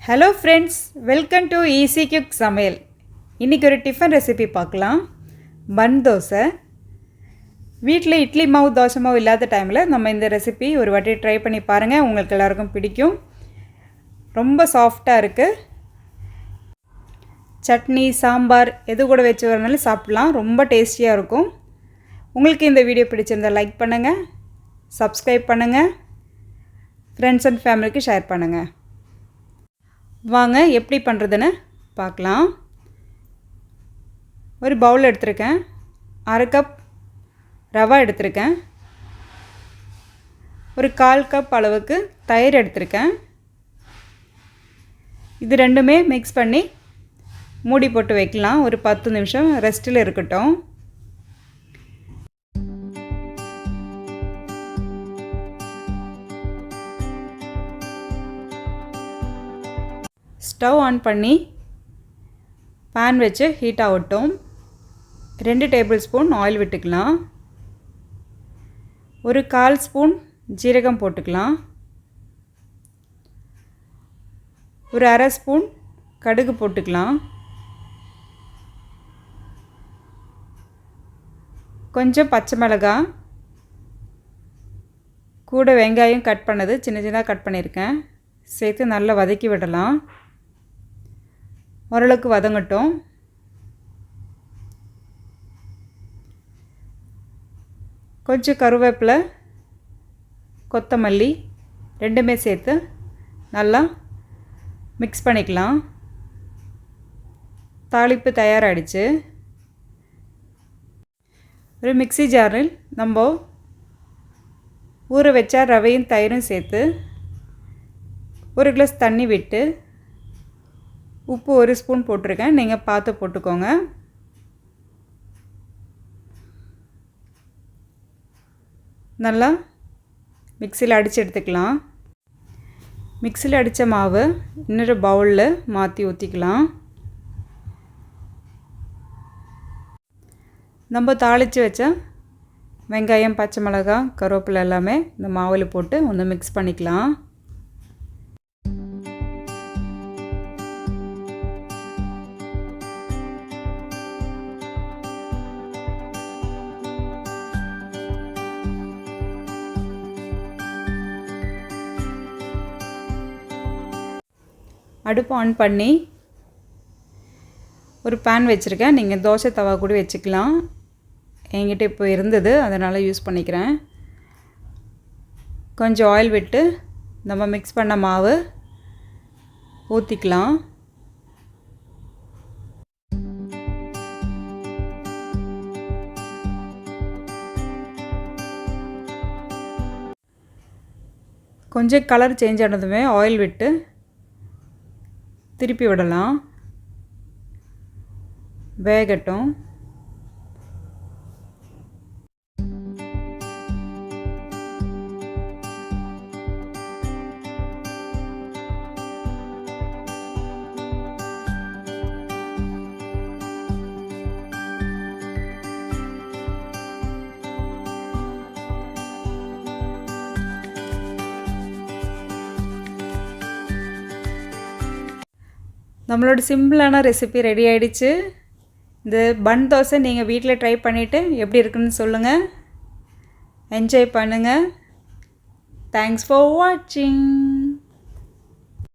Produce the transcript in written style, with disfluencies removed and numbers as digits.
Hello friends, welcome to easy cook சமையல். இன்றைக்கி ஒரு டிஃபன் ரெசிபி பார்க்கலாம். பன் தோசை. வீட்டில் இட்லி மாவு தோசை மாவு இல்லாத டைமில் நம்ம இந்த ரெசிபி ஒரு வாட்டி ட்ரை பண்ணி பாருங்கள். உங்களுக்கு எல்லாருக்கும் பிடிக்கும். ரொம்ப சாஃப்டாக இருக்குது. சட்னி சாம்பார் எது கூட வச்சு வரனாலும் சாப்பிட்லாம். ரொம்ப டேஸ்டியாக இருக்கும். உங்களுக்கு இந்த வீடியோ பிடிச்சிருந்தால் லைக் பண்ணுங்கள், சப்ஸ்கிரைப் பண்ணுங்கள், ஃப்ரெண்ட்ஸ் அண்ட் ஃபேமிலிக்கு ஷேர் பண்ணுங்கள். வாங்க எப்படி பண்ணுறதுன்னு பார்க்கலாம். ஒரு பவுல் எடுத்திருக்கேன். அரை கப் ரவா எடுத்திருக்கேன். ஒரு 1/4 கப் அளவுக்கு தயிர் எடுத்திருக்கேன். இது ரெண்டுமே மிக்ஸ் பண்ணி மூடி போட்டு வைக்கலாம். ஒரு 10 நிமிஷம் ரெஸ்ட்டில் இருக்கட்டும். ஸ்டவ் ஆன் பண்ணி பேன் வச்சு ஹீட் ஆகட்டும். 2 டேபிள் ஸ்பூன் ஆயில் விட்டுக்கலாம். ஒரு 1/4 ஸ்பூன் ஜீரகம் போட்டுக்கலாம். ஒரு அரை ஸ்பூன் கடுகு போட்டுக்கலாம். கொஞ்சம் பச்சை மிளகாய், கூட வெங்காயம் கட் பண்ணது சின்ன சின்னதாக கட் பண்ணியிருக்கேன், சேர்த்து நல்லா வதக்கி விடலாம். ஓரளவுக்கு வதங்கட்டும். கொஞ்சம் கருவேப்பிலை, கொத்தமல்லி ரெண்டுமே சேர்த்து நல்லா மிக்ஸ் பண்ணிக்கலாம். தாளிப்பு தயாராகிடுச்சு. ஒரு மிக்ஸி ஜாரில் நம்ம ஊற வச்ச ரவையும் தயிரும் சேர்த்து 1 கிளாஸ் தண்ணி விட்டு உப்பு 1 ஸ்பூன் போட்டிருக்கேன். நீங்கள் பார்த்து போட்டுக்கோங்க. நல்லா மிக்சியில் அடித்து எடுத்துக்கலாம். மிக்சியில் அடித்த மாவு இன்னொரு பவுலில் மாற்றி ஊற்றிக்கலாம். நம்ம தாளித்து வச்ச வெங்காயம், பச்சை மிளகாய், கருவேப்பிலை எல்லாமே இந்த மாவில் போட்டு ஒன்று மிக்ஸ் பண்ணிக்கலாம். அடுப்பு ஆன் பண்ணி ஒரு பேன் வச்சுருக்கேன். நீங்கள் தோசை தவா கூட வச்சுக்கலாம். என்கிட்ட இப்போ இருந்தது, அதனால் யூஸ் பண்ணிக்கிறேன். கொஞ்சம் ஆயில் விட்டு நம்ம மிக்ஸ் பண்ண மாவு ஊற்றிக்கலாம். கொஞ்சம் கலர் சேஞ்ச் ஆனதுமே ஆயில் விட்டு திருப்பி விடலாம். வேகட்டும். நம்மளோட சிம்பிளான ரெசிபி ரெடி ஆகிடுச்சு. இந்த பன் தோசை நீங்கள் வீட்டில் ட்ரை பண்ணிவிட்டு எப்படி இருக்குன்னு சொல்லுங்கள். என்ஜாய் பண்ணுங்கள். தேங்க்ஸ் ஃபார் வாட்சிங்.